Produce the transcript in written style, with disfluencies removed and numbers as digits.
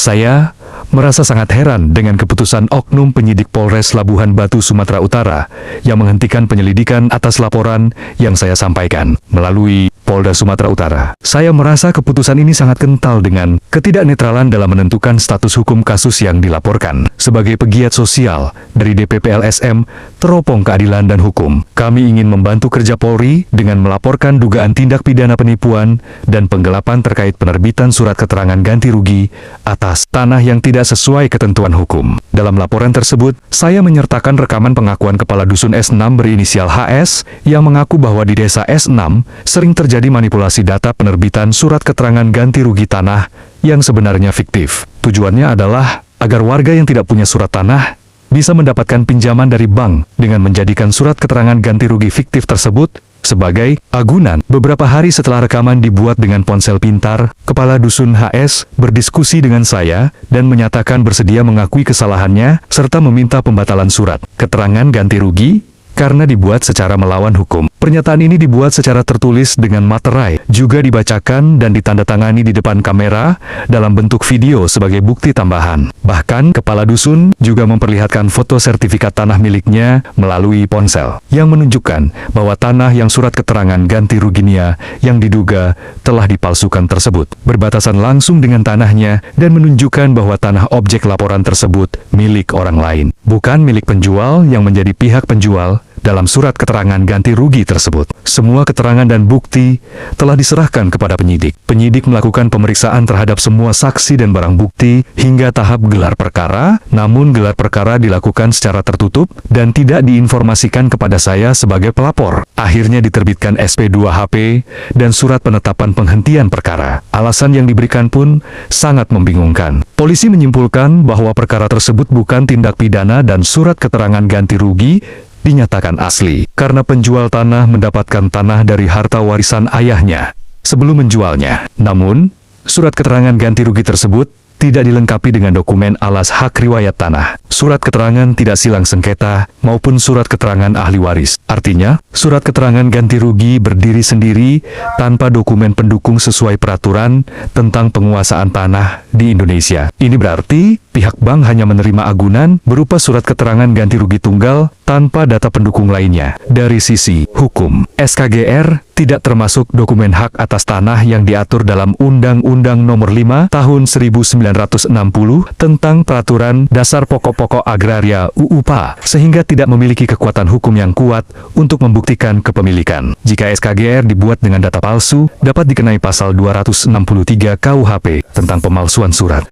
Saya merasa sangat heran dengan keputusan oknum penyidik Polres Labuhan Batu, Sumatera Utara yang menghentikan penyelidikan atas laporan yang saya sampaikan melalui Polda Sumatera Utara. Saya merasa keputusan ini sangat kental dengan ketidaknetralan dalam menentukan status hukum kasus yang dilaporkan. Sebagai pegiat sosial dari DPP LSM, Teropong Keadilan dan Hukum, kami ingin membantu kerja Polri dengan melaporkan dugaan tindak pidana penipuan dan penggelapan terkait penerbitan surat keterangan ganti rugi atas tanah yang tidak sesuai ketentuan hukum. Dalam laporan tersebut, saya menyertakan rekaman pengakuan Kepala Dusun S6 berinisial HS yang mengaku bahwa di desa S6 sering terjadi manipulasi data penerbitan surat keterangan ganti rugi tanah yang sebenarnya fiktif. Tujuannya adalah agar warga yang tidak punya surat tanah bisa mendapatkan pinjaman dari bank dengan menjadikan surat keterangan ganti rugi fiktif tersebut sebagai agunan. Beberapa hari setelah rekaman dibuat dengan ponsel pintar, Kepala Dusun HS berdiskusi dengan saya dan menyatakan bersedia mengakui kesalahannya serta meminta pembatalan surat keterangan ganti rugi karena dibuat secara melawan hukum. Pernyataan ini dibuat secara tertulis dengan materai, juga dibacakan dan ditandatangani di depan kamera dalam bentuk video sebagai bukti tambahan. Bahkan, Kepala Dusun juga memperlihatkan foto sertifikat tanah miliknya melalui ponsel, yang menunjukkan bahwa tanah yang surat keterangan ganti ruginya yang diduga telah dipalsukan tersebut berbatasan langsung dengan tanahnya dan menunjukkan bahwa tanah objek laporan tersebut milik orang lain, bukan milik penjual yang menjadi pihak penjual dalam surat keterangan ganti rugi tersebut. Semua keterangan dan bukti telah diserahkan kepada penyidik. Penyidik melakukan pemeriksaan terhadap semua saksi dan barang bukti hingga tahap gelar perkara, namun gelar perkara dilakukan secara tertutup dan tidak diinformasikan kepada saya sebagai pelapor. Akhirnya diterbitkan SP2HP dan surat penetapan penghentian perkara. Alasan yang diberikan pun sangat membingungkan. Polisi menyimpulkan bahwa perkara tersebut bukan tindak pidana dan surat keterangan ganti rugi dinyatakan asli, karena penjual tanah mendapatkan tanah dari harta warisan ayahnya sebelum menjualnya. Namun, surat keterangan ganti rugi tersebut tidak dilengkapi dengan dokumen alas hak riwayat tanah, surat keterangan tidak silang sengketa, maupun surat keterangan ahli waris. Artinya, surat keterangan ganti rugi berdiri sendiri tanpa dokumen pendukung sesuai peraturan tentang penguasaan tanah di Indonesia. Ini berarti pihak bank hanya menerima agunan berupa surat keterangan ganti rugi tunggal tanpa data pendukung lainnya. Dari sisi hukum, SKGR tidak termasuk dokumen hak atas tanah yang diatur dalam Undang-Undang Nomor 5 Tahun 1960 tentang Peraturan Dasar Pokok-Pokok Agraria UUPA, sehingga tidak memiliki kekuatan hukum yang kuat untuk membuktikan kepemilikan. Jika SKGR dibuat dengan data palsu, dapat dikenai pasal 263 KUHP tentang pemalsuan surat.